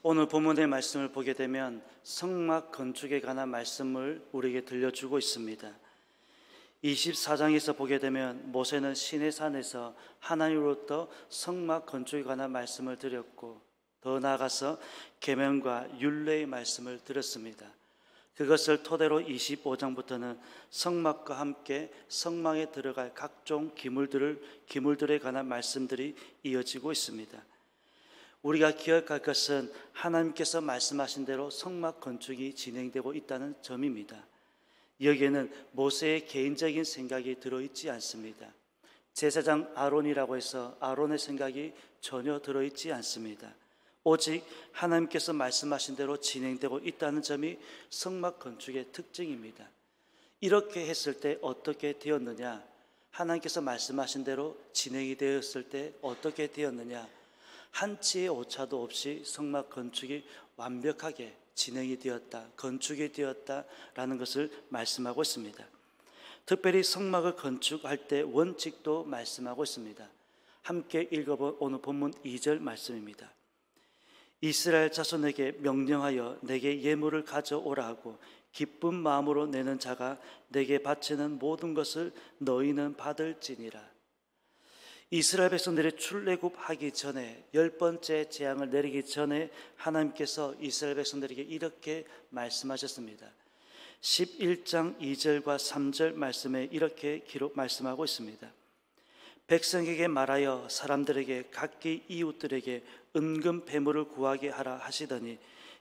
오늘 본문의 말씀을 보게 되면 성막 건축에 관한 말씀을 우리에게 들려주고 있습니다. 24장에서 보게 되면 모세는 시내산에서 하나님으로부터 성막 건축에 관한 말씀을 드렸고, 더 나아가서 계명과 율례의 말씀을 드렸습니다. 그것을 토대로 25장부터는 성막과 함께 성막에 들어갈 각종 기물들에 관한 말씀들이 이어지고 있습니다. 우리가 기억할 것은 하나님께서 말씀하신 대로 성막 건축이 진행되고 있다는 점입니다. 여기에는 모세의 개인적인 생각이 들어있지 않습니다. 제사장 아론이라고 해서 아론의 생각이 전혀 들어있지 않습니다. 오직 하나님께서 말씀하신 대로 진행되고 있다는 점이 성막 건축의 특징입니다. 이렇게 했을 때 어떻게 되었느냐? 하나님께서 말씀하신 대로 진행이 되었을 때 어떻게 되었느냐? 한치의 오차도 없이 성막 건축이 완벽하게 진행이 되었다, 건축이 되었다라는 것을 말씀하고 있습니다. 특별히 성막을 건축할 때 원칙도 말씀하고 있습니다. 함께 읽어본 오늘 본문 2절 말씀입니다. 이스라엘 자손에게 명령하여 내게 예물을 가져오라 하고 기쁜 마음으로 내는 자가 내게 바치는 모든 것을 너희는 받을지니라. 이스라엘 백성들이 출애굽하기 전에 10번째 재앙을 내리기 전에 하나님께서 이스라엘 백성들에게 이렇게 말씀하셨습니다. 11장 2절과 3절 말씀에 이렇게 말씀하고 있습니다. 백성에게 말하여 사람들에게 각기 이웃들에게 은금 배물을 구하게 하라 하시더니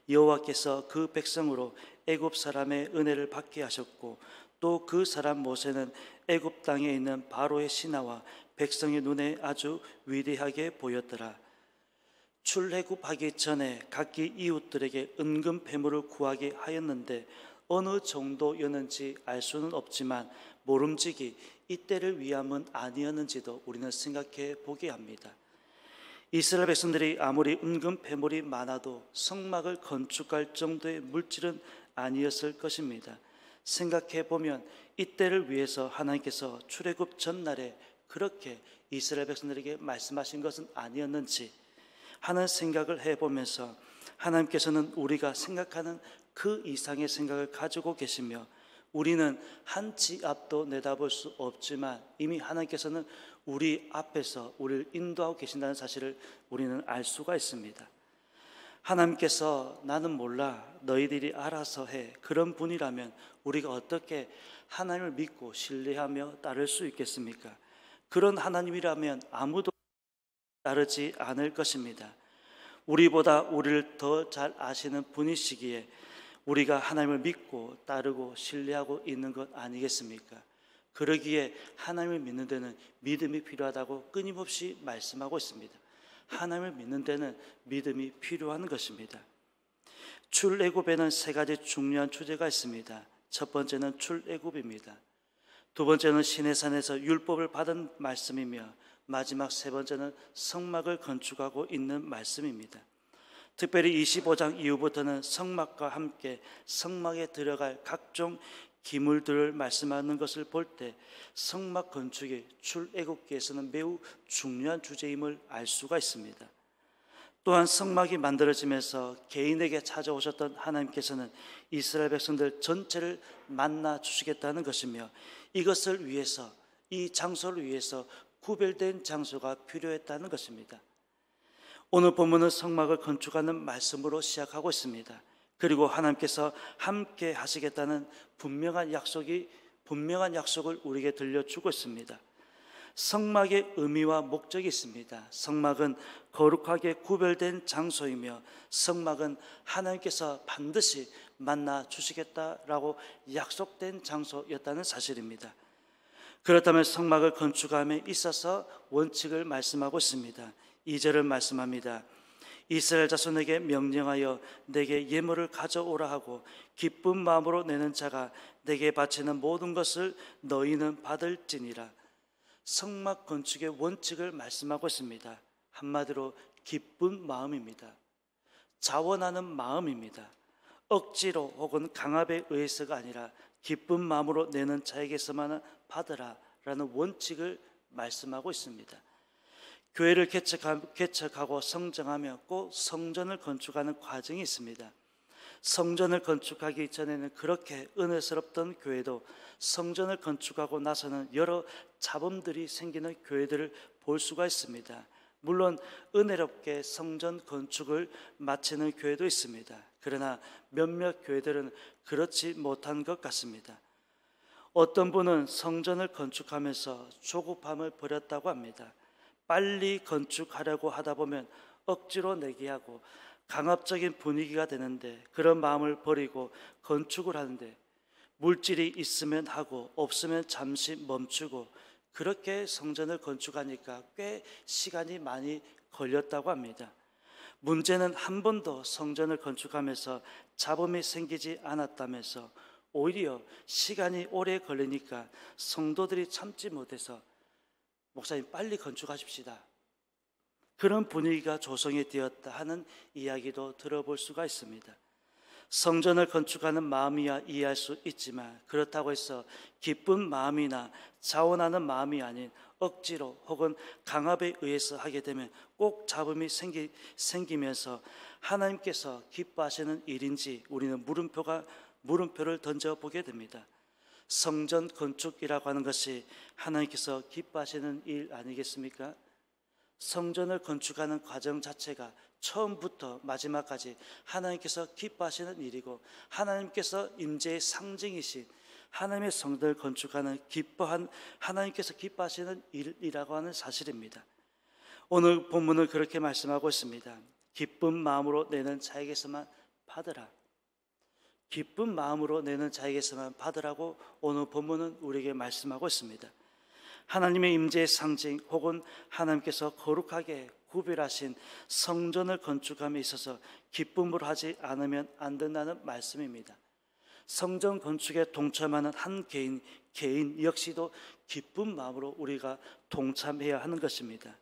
여호와께서 그 백성으로 애굽 사람의 은혜를 받게 하셨고 또 그 사람 모세는 애굽 땅에 있는 바로의 신하와 백성의 눈에 아주 위대하게 보였더라. 출애굽하기 전에 각기 이웃들에게 은금 배물을 구하게 하였는데 어느 정도였는지 알 수는 없지만 모름지기 이때를 위함은 아니었는지도 우리는 생각해 보게 합니다. 이스라엘 백성들이 아무리 은금 배물이 많아도 성막을 건축할 정도의 물질은 아니었을 것입니다. 생각해 보면 이때를 위해서 하나님께서 출애굽 전날에 그렇게 이스라엘 백성들에게 말씀하신 것은 아니었는지 하는 생각을 해보면서 하나님께서는 우리가 생각하는 그 이상의 생각을 가지고 계시며 우리는 한 치 앞도 내다볼 수 없지만 이미 하나님께서는 우리 앞에서 우리를 인도하고 계신다는 사실을 우리는 알 수가 있습니다. 하나님께서 나는 몰라 너희들이 알아서 해 그런 분이라면 우리가 어떻게 하나님을 믿고 신뢰하며 따를 수 있겠습니까? 그런 하나님이라면 아무도 따르지 않을 것입니다. 우리보다 우리를 더 잘 아시는 분이시기에 우리가 하나님을 믿고 따르고 신뢰하고 있는 것 아니겠습니까? 그러기에 하나님을 믿는 데는 믿음이 필요하다고 끊임없이 말씀하고 있습니다. 하나님을 믿는 데는 믿음이 필요한 것입니다. 출애굽에는 세 가지 중요한 주제가 있습니다. 첫 번째는 출애굽입니다. 두 번째는 시내산에서 율법을 받은 말씀이며 마지막 세 번째는 성막을 건축하고 있는 말씀입니다. 특별히 25장 이후부터는 성막과 함께 성막에 들어갈 각종 기물들을 말씀하는 것을 볼 때 성막 건축이 출애굽기에서는 매우 중요한 주제임을 알 수가 있습니다. 또한 성막이 만들어지면서 개인에게 찾아오셨던 하나님께서는 이스라엘 백성들 전체를 만나 주시겠다는 것이며 이것을 위해서 이 장소를 위해서 구별된 장소가 필요했다는 것입니다. 오늘 본문은 성막을 건축하는 말씀으로 시작하고 있습니다. 그리고 하나님께서 함께 하시겠다는 분명한 약속을 우리에게 들려주고 있습니다. 성막의 의미와 목적이 있습니다. 성막은 거룩하게 구별된 장소이며 성막은 하나님께서 반드시 만나 주시겠다라고 약속된 장소였다는 사실입니다. 그렇다면 성막을 건축함에 있어서 원칙을 말씀하고 있습니다. 2절을 말씀합니다. 이스라엘 자손에게 명령하여 내게 예물을 가져오라 하고 기쁜 마음으로 내는 자가 내게 바치는 모든 것을 너희는 받을지니라. 성막 건축의 원칙을 말씀하고 있습니다. 한마디로 기쁜 마음입니다. 자원하는 마음입니다. 억지로 혹은 강압에 의해서가 아니라 기쁜 마음으로 내는 자에게서만 받으라라는 원칙을 말씀하고 있습니다. 교회를 개척하고 성장하며 꼭 성전을 건축하는 과정이 있습니다. 성전을 건축하기 전에는 그렇게 은혜스럽던 교회도 성전을 건축하고 나서는 여러 잡음들이 생기는 교회들을 볼 수가 있습니다. 물론 은혜롭게 성전 건축을 마치는 교회도 있습니다. 그러나 몇몇 교회들은 그렇지 못한 것 같습니다. 어떤 분은 성전을 건축하면서 조급함을 버렸다고 합니다. 빨리 건축하려고 하다 보면 억지로 내게 하고 강압적인 분위기가 되는데, 그런 마음을 버리고 건축을 하는데 물질이 있으면 하고 없으면 잠시 멈추고 그렇게 성전을 건축하니까 꽤 시간이 많이 걸렸다고 합니다. 문제는 한 번도 성전을 건축하면서 잡음이 생기지 않았다면서 오히려 시간이 오래 걸리니까 성도들이 참지 못해서 목사님 빨리 건축하십시다, 그런 분위기가 조성이 되었다 하는 이야기도 들어볼 수가 있습니다. 성전을 건축하는 마음이야 이해할 수 있지만, 그렇다고 해서 기쁜 마음이나 자원하는 마음이 아닌 억지로 혹은 강압에 의해서 하게 되면 꼭 잡음이 생기면서 하나님께서 기뻐하시는 일인지 우리는 물음표를 던져보게 됩니다. 성전 건축이라고 하는 것이 하나님께서 기뻐하시는 일 아니겠습니까? 성전을 건축하는 과정 자체가 처음부터 마지막까지 하나님께서 기뻐하시는 일이고, 하나님께서 임재의 상징이신 하나님의 성전을 건축하는 하나님께서 기뻐하시는 일이라고 하는 사실입니다. 오늘 본문은 그렇게 말씀하고 있습니다. 기쁜 마음으로 내는 자에게서만 받으라. 기쁜 마음으로 내는 자에게서만 받으라고 오늘 본문은 우리에게 말씀하고 있습니다. 하나님의 임재의 상징 혹은 하나님께서 거룩하게 구별하신 성전을 건축함에 있어서 기쁨으로 하지 않으면 안 된다는 말씀입니다. 성전 건축에 동참하는 한 개인 역시도 기쁜 마음으로 우리가 동참해야 하는 것입니다.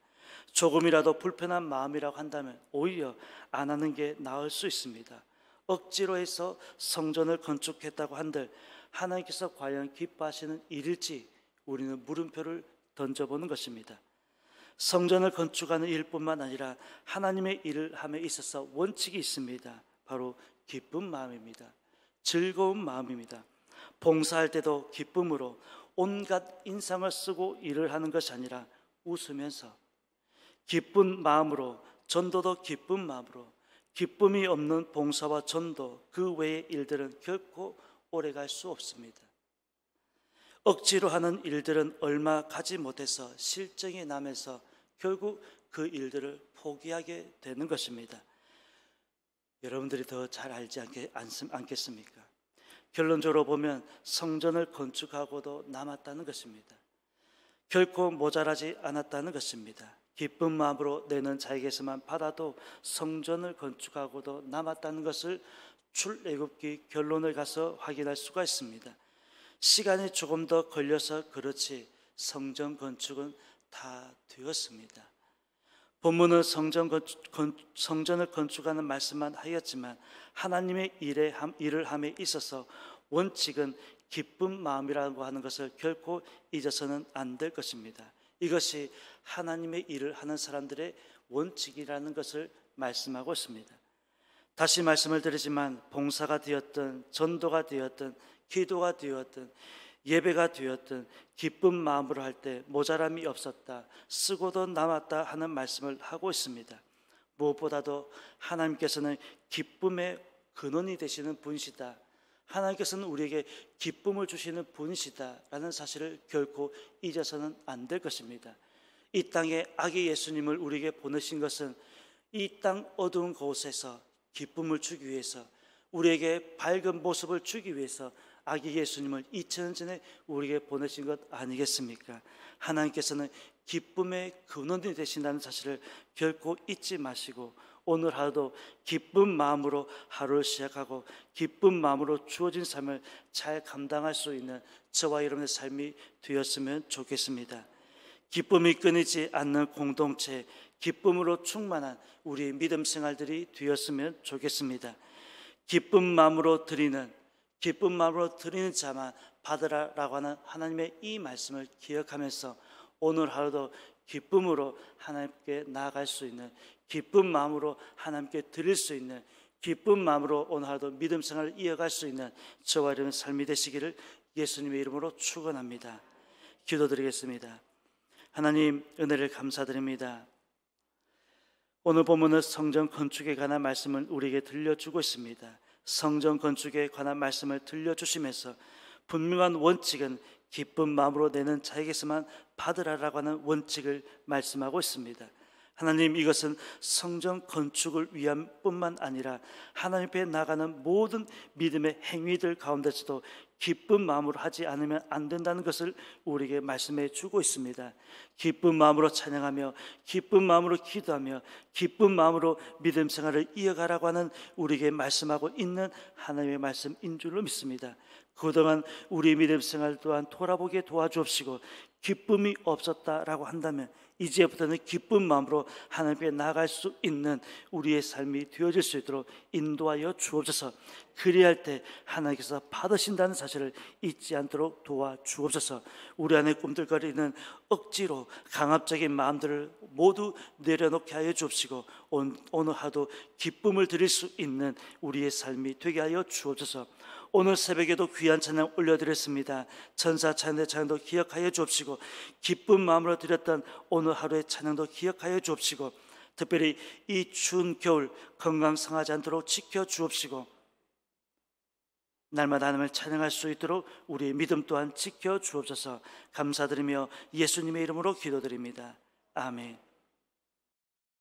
조금이라도 불편한 마음이라고 한다면 오히려 안 하는 게 나을 수 있습니다. 억지로 해서 성전을 건축했다고 한들 하나님께서 과연 기뻐하시는 일일지 우리는 물음표를 던져보는 것입니다. 성전을 건축하는 일뿐만 아니라 하나님의 일을 함에 있어서 원칙이 있습니다. 바로 기쁜 마음입니다. 즐거운 마음입니다. 봉사할 때도 기쁨으로 온갖 인상을 쓰고 일을 하는 것이 아니라 웃으면서 기쁜 마음으로, 전도도 기쁜 마음으로, 기쁨이 없는 봉사와 전도 그 외의 일들은 결코 오래갈 수 없습니다. 억지로 하는 일들은 얼마 가지 못해서 실정이 나면서 결국 그 일들을 포기하게 되는 것입니다. 여러분들이 더 잘 알지 않겠습니까? 결론적으로 보면 성전을 건축하고도 남았다는 것입니다. 결코 모자라지 않았다는 것입니다. 기쁜 마음으로 내는 자에게서만 받아도 성전을 건축하고도 남았다는 것을 출애굽기 결론을 가서 확인할 수가 있습니다. 시간이 조금 더 걸려서 그렇지 성전 건축은 다 되었습니다. 본문은 성전을 건축하는 말씀만 하였지만 하나님의 일을 함에 있어서 원칙은 기쁜 마음이라고 하는 것을 결코 잊어서는 안 될 것입니다. 이것이 하나님의 일을 하는 사람들의 원칙이라는 것을 말씀하고 있습니다. 다시 말씀을 드리지만 봉사가 되었든 전도가 되었든 기도가 되었든 예배가 되었든 기쁜 마음으로 할 때 모자람이 없었다, 쓰고도 남았다 하는 말씀을 하고 있습니다. 무엇보다도 하나님께서는 기쁨의 근원이 되시는 분이시다, 하나님께서는 우리에게 기쁨을 주시는 분이시다 라는 사실을 결코 잊어서는 안 될 것입니다. 이 땅에 아기 예수님을 우리에게 보내신 것은 이 땅 어두운 곳에서 기쁨을 주기 위해서, 우리에게 밝은 모습을 주기 위해서 아기 예수님을 2000년 전에 우리에게 보내신 것 아니겠습니까? 하나님께서는 기쁨의 근원이 되신다는 사실을 결코 잊지 마시고 오늘 하루도 기쁜 마음으로 하루를 시작하고 기쁜 마음으로 주어진 삶을 잘 감당할 수 있는 저와 여러분의 삶이 되었으면 좋겠습니다. 기쁨이 끊이지 않는 공동체, 기쁨으로 충만한 우리의 믿음 생활들이 되었으면 좋겠습니다. 기쁜 마음으로 드리는, 기쁜 마음으로 드리는 자만 받으라라고 하는 하나님의 이 말씀을 기억하면서 오늘 하루도 기쁨으로 하나님께 나아갈 수 있는, 기쁜 마음으로 하나님께 드릴 수 있는, 기쁜 마음으로 오늘 하루도 믿음 생활을 이어갈 수 있는 저와 여러분의 삶이 되시기를 예수님의 이름으로 축원합니다. 기도드리겠습니다. 하나님, 은혜를 감사드립니다. 오늘 본문은 성전 건축에 관한 말씀을 우리에게 들려주고 있습니다. 성전 건축에 관한 말씀을 들려주시면서 분명한 원칙은 기쁜 마음으로 내는 자에게서만 받으라라고 하는 원칙을 말씀하고 있습니다. 하나님, 이것은 성전 건축을 위한 뿐만 아니라 하나님 앞에 나가는 모든 믿음의 행위들 가운데서도 기쁜 마음으로 하지 않으면 안 된다는 것을 우리에게 말씀해 주고 있습니다. 기쁜 마음으로 찬양하며 기쁜 마음으로 기도하며 기쁜 마음으로 믿음 생활을 이어가라고 하는 우리에게 말씀하고 있는 하나님의 말씀인 줄로 믿습니다. 그동안 우리 믿음 생활 또한 돌아보게 도와주옵시고, 기쁨이 없었다라고 한다면 이제부터는 기쁜 마음으로 하나님께 나아갈 수 있는 우리의 삶이 되어질 수 있도록 인도하여 주옵소서. 그리할 때 하나님께서 받으신다는 사실을 잊지 않도록 도와주옵소서. 우리 안에 꿈틀거리는 억지로 강압적인 마음들을 모두 내려놓게 하여 주옵시고, 오늘 하도 기쁨을 드릴 수 있는 우리의 삶이 되게 하여 주옵소서. 오늘 새벽에도 귀한 찬양 올려드렸습니다. 천사 찬양의 찬양도 기억하여 주옵시고, 기쁜 마음으로 드렸던 오늘 하루의 찬양도 기억하여 주옵시고, 특별히 이 추운 겨울 건강 상하지 않도록 지켜 주옵시고, 날마다 하나님을 찬양할 수 있도록 우리의 믿음 또한 지켜 주옵소서. 감사드리며 예수님의 이름으로 기도드립니다. 아멘.